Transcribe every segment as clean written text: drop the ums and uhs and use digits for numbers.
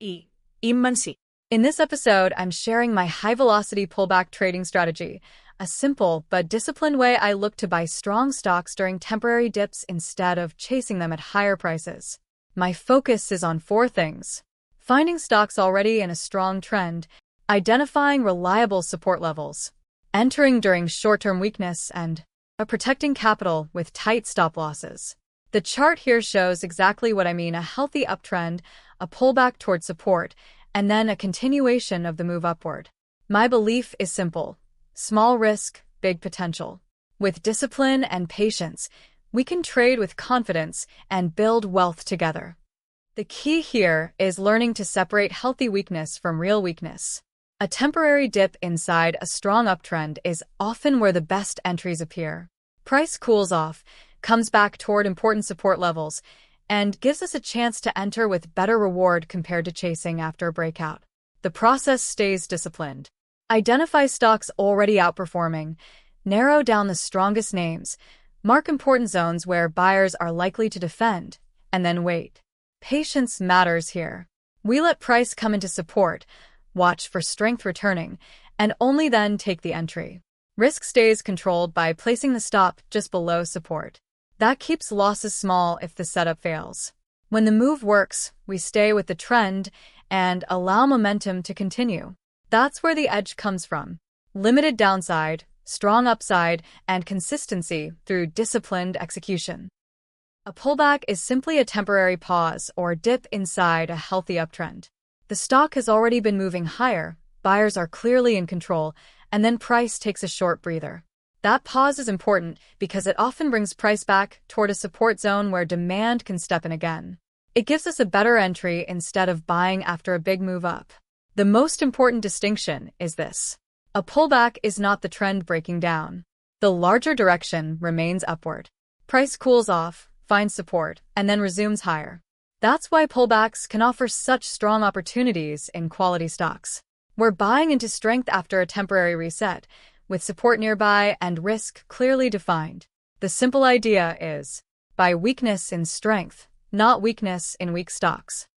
Immensi. In this episode, I'm sharing my high-velocity pullback trading strategy, a simple but disciplined way I look to buy strong stocks during temporary dips instead of chasing them at higher prices. My focus is on four things: finding stocks already in a strong trend, identifying reliable support levels, entering during short-term weakness, and protecting capital with tight stop losses. The chart here shows exactly what I mean: a healthy uptrend, a pullback toward support, and then a continuation of the move upward. My belief is simple: small risk, big potential. With discipline and patience, we can trade with confidence and build wealth together. The key here is learning to separate healthy weakness from real weakness. A temporary dip inside a strong uptrend is often where the best entries appear. Price cools off, comes back toward important support levels, and gives us a chance to enter with better reward compared to chasing after a breakout. The process stays disciplined. Identify stocks already outperforming, narrow down the strongest names, mark important zones where buyers are likely to defend, and then wait. Patience matters here. We let price come into support, watch for strength returning, and only then take the entry. Risk stays controlled by placing the stop just below support. That keeps losses small if the setup fails. When the move works, we stay with the trend and allow momentum to continue. That's where the edge comes from: limited downside, strong upside, and consistency through disciplined execution. A pullback is simply a temporary pause or dip inside a healthy uptrend. The stock has already been moving higher, buyers are clearly in control, and then price takes a short breather. That pause is important because it often brings price back toward a support zone where demand can step in again. It gives us a better entry instead of buying after a big move up. The most important distinction is this: a pullback is not the trend breaking down. The larger direction remains upward. Price cools off, finds support, and then resumes higher. That's why pullbacks can offer such strong opportunities in quality stocks. We're buying into strength after a temporary reset, with support nearby and risk clearly defined. The simple idea is: buy weakness in strength, not weakness in weak stocks.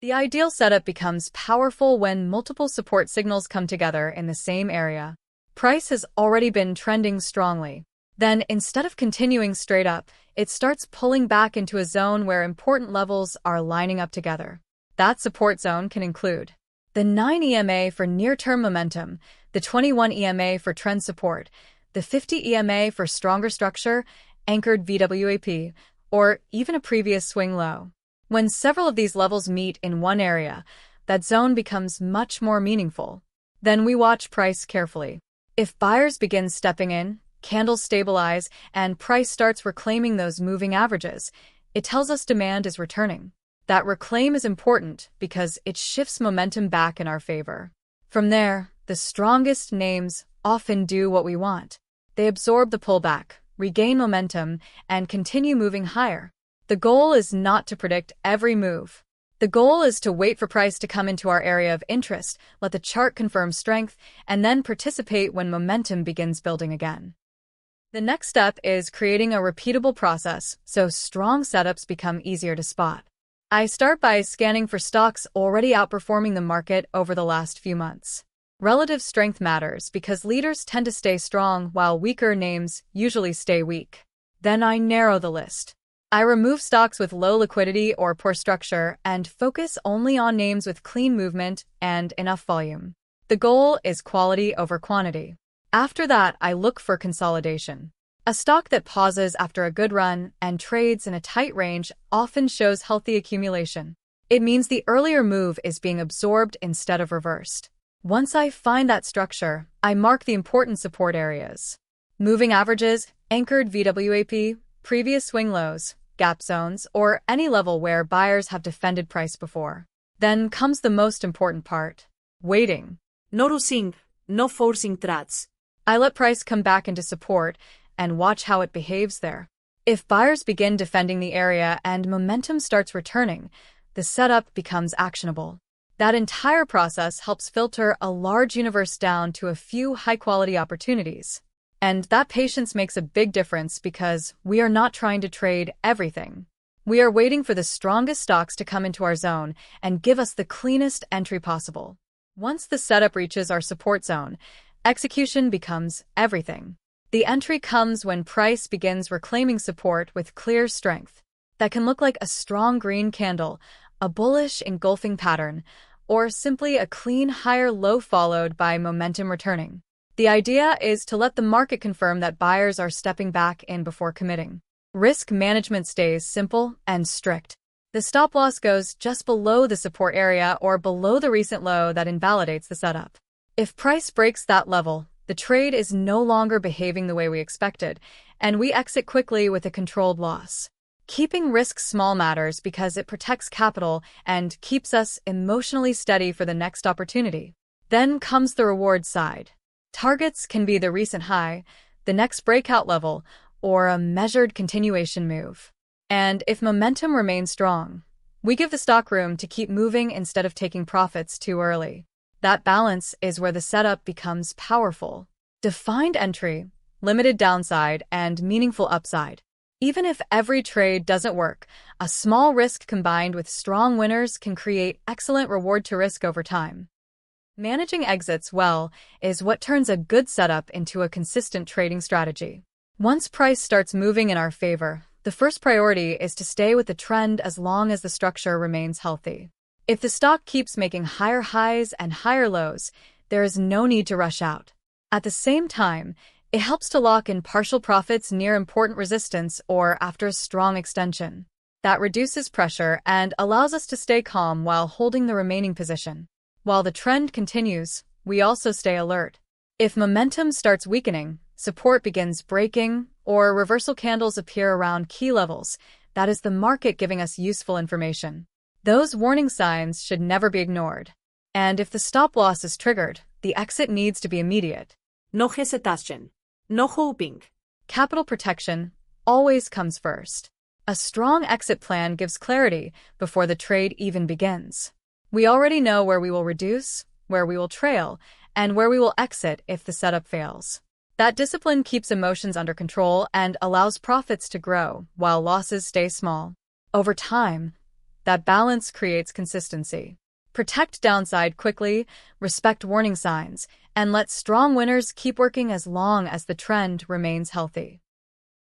The ideal setup becomes powerful when multiple support signals come together in the same area. Price has already been trending strongly. Then, instead of continuing straight up, it starts pulling back into a zone where important levels are lining up together. That support zone can include the 9 EMA for near-term momentum, the 21 EMA for trend support, the 50 EMA for stronger structure, anchored VWAP, or even a previous swing low. When several of these levels meet in one area, that zone becomes much more meaningful. Then we watch price carefully. If buyers begin stepping in, candles stabilize, and price starts reclaiming those moving averages, it tells us demand is returning. That reclaim is important because it shifts momentum back in our favor. From there, the strongest names often do what we want. They absorb the pullback, regain momentum, and continue moving higher. The goal is not to predict every move. The goal is to wait for price to come into our area of interest, let the chart confirm strength, and then participate when momentum begins building again. The next step is creating a repeatable process so strong setups become easier to spot. I start by scanning for stocks already outperforming the market over the last few months. Relative strength matters because leaders tend to stay strong while weaker names usually stay weak. Then I narrow the list. I remove stocks with low liquidity or poor structure and focus only on names with clean movement and enough volume. The goal is quality over quantity. After that, I look for consolidation. A stock that pauses after a good run and trades in a tight range often shows healthy accumulation. It means the earlier move is being absorbed instead of reversed. Once I find that structure, I mark the important support areas: moving averages, anchored VWAP, previous swing lows, gap zones, or any level where buyers have defended price before. Then comes the most important part: waiting. No rushing, no forcing trades. I let price come back into support and watch how it behaves there. If buyers begin defending the area and momentum starts returning, the setup becomes actionable. That entire process helps filter a large universe down to a few high-quality opportunities. And that patience makes a big difference because we are not trying to trade everything. We are waiting for the strongest stocks to come into our zone and give us the cleanest entry possible. Once the setup reaches our support zone, execution becomes everything. The entry comes when price begins reclaiming support with clear strength. That can look like a strong green candle, a bullish engulfing pattern, or simply a clean higher low followed by momentum returning. The idea is to let the market confirm that buyers are stepping back in before committing. Risk management stays simple and strict. The stop loss goes just below the support area or below the recent low that invalidates the setup. If price breaks that level, the trade is no longer behaving the way we expected, and we exit quickly with a controlled loss. Keeping risk small matters because it protects capital and keeps us emotionally steady for the next opportunity. Then comes the reward side. Targets can be the recent high, the next breakout level, or a measured continuation move. And if momentum remains strong, we give the stock room to keep moving instead of taking profits too early. That balance is where the setup becomes powerful. Defined entry, limited downside, and meaningful upside. Even if every trade doesn't work, a small risk combined with strong winners can create excellent reward to risk over time. Managing exits well is what turns a good setup into a consistent trading strategy. Once price starts moving in our favor, the first priority is to stay with the trend as long as the structure remains healthy. If the stock keeps making higher highs and higher lows, there is no need to rush out. At the same time, it helps to lock in partial profits near important resistance or after a strong extension. That reduces pressure and allows us to stay calm while holding the remaining position. While the trend continues, we also stay alert. If momentum starts weakening, support begins breaking, or reversal candles appear around key levels, that is the market giving us useful information. Those warning signs should never be ignored. And if the stop loss is triggered, the exit needs to be immediate. No hesitation. No hoping. Capital protection always comes first. A strong exit plan gives clarity before the trade even begins. We already know where we will reduce, where we will trail, and where we will exit if the setup fails. That discipline keeps emotions under control and allows profits to grow while losses stay small. Over time, that balance creates consistency. Protect downside quickly, respect warning signs, and let strong winners keep working as long as the trend remains healthy.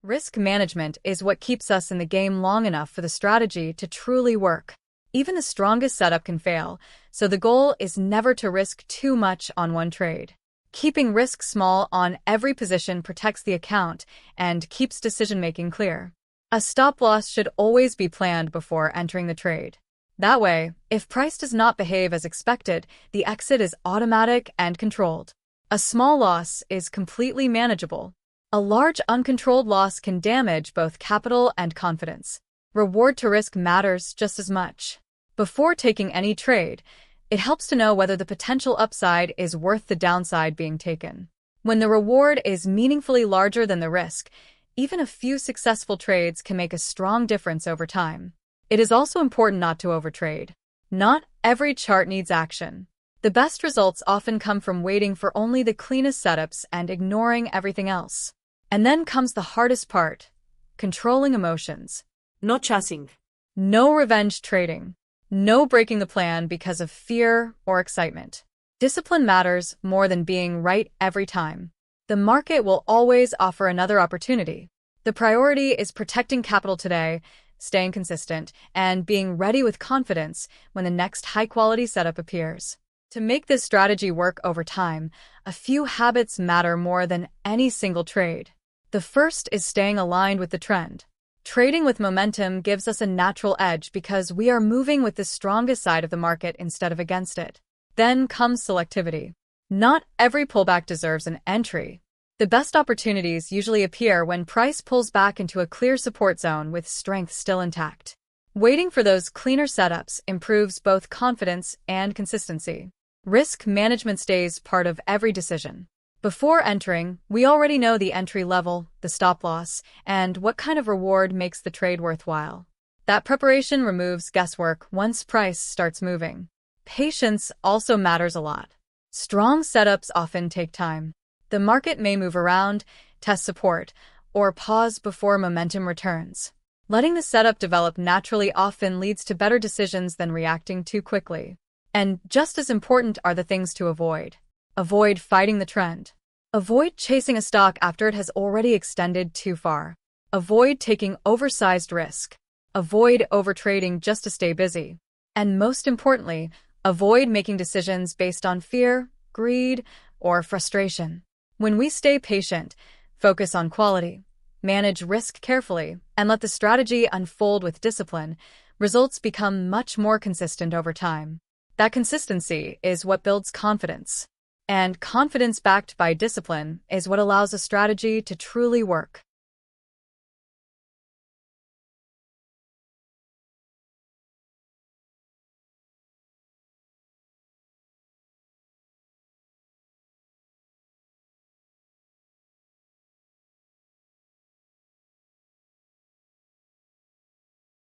Risk management is what keeps us in the game long enough for the strategy to truly work. Even the strongest setup can fail, so the goal is never to risk too much on one trade. Keeping risk small on every position protects the account and keeps decision-making clear. A stop loss should always be planned before entering the trade. That way, if price does not behave as expected, the exit is automatic and controlled. A small loss is completely manageable. A large uncontrolled loss can damage both capital and confidence. Reward to risk matters just as much. Before taking any trade, it helps to know whether the potential upside is worth the downside being taken. When the reward is meaningfully larger than the risk, even a few successful trades can make a strong difference over time. It is also important not to overtrade. Not every chart needs action. The best results often come from waiting for only the cleanest setups and ignoring everything else. And then comes the hardest part: controlling emotions. No chasing. No revenge trading. No breaking the plan because of fear or excitement. Discipline matters more than being right every time. The market will always offer another opportunity. The priority is protecting capital today, staying consistent, and being ready with confidence when the next high-quality setup appears. To make this strategy work over time, a few habits matter more than any single trade. The first is staying aligned with the trend. Trading with momentum gives us a natural edge because we are moving with the strongest side of the market instead of against it. Then comes selectivity. Not every pullback deserves an entry. The best opportunities usually appear when price pulls back into a clear support zone with strength still intact. Waiting for those cleaner setups improves both confidence and consistency. Risk management stays part of every decision. Before entering, we already know the entry level, the stop loss, and what kind of reward makes the trade worthwhile. That preparation removes guesswork once price starts moving. Patience also matters a lot. Strong setups often take time. The market may move around, test support, or pause before momentum returns. Letting the setup develop naturally often leads to better decisions than reacting too quickly. And just as important are the things to avoid. Avoid fighting the trend. Avoid chasing a stock after it has already extended too far. Avoid taking oversized risk. Avoid overtrading just to stay busy. And most importantly, avoid making decisions based on fear, greed, or frustration. When we stay patient, focus on quality, manage risk carefully, and let the strategy unfold with discipline, results become much more consistent over time. That consistency is what builds confidence. And confidence backed by discipline is what allows a strategy to truly work.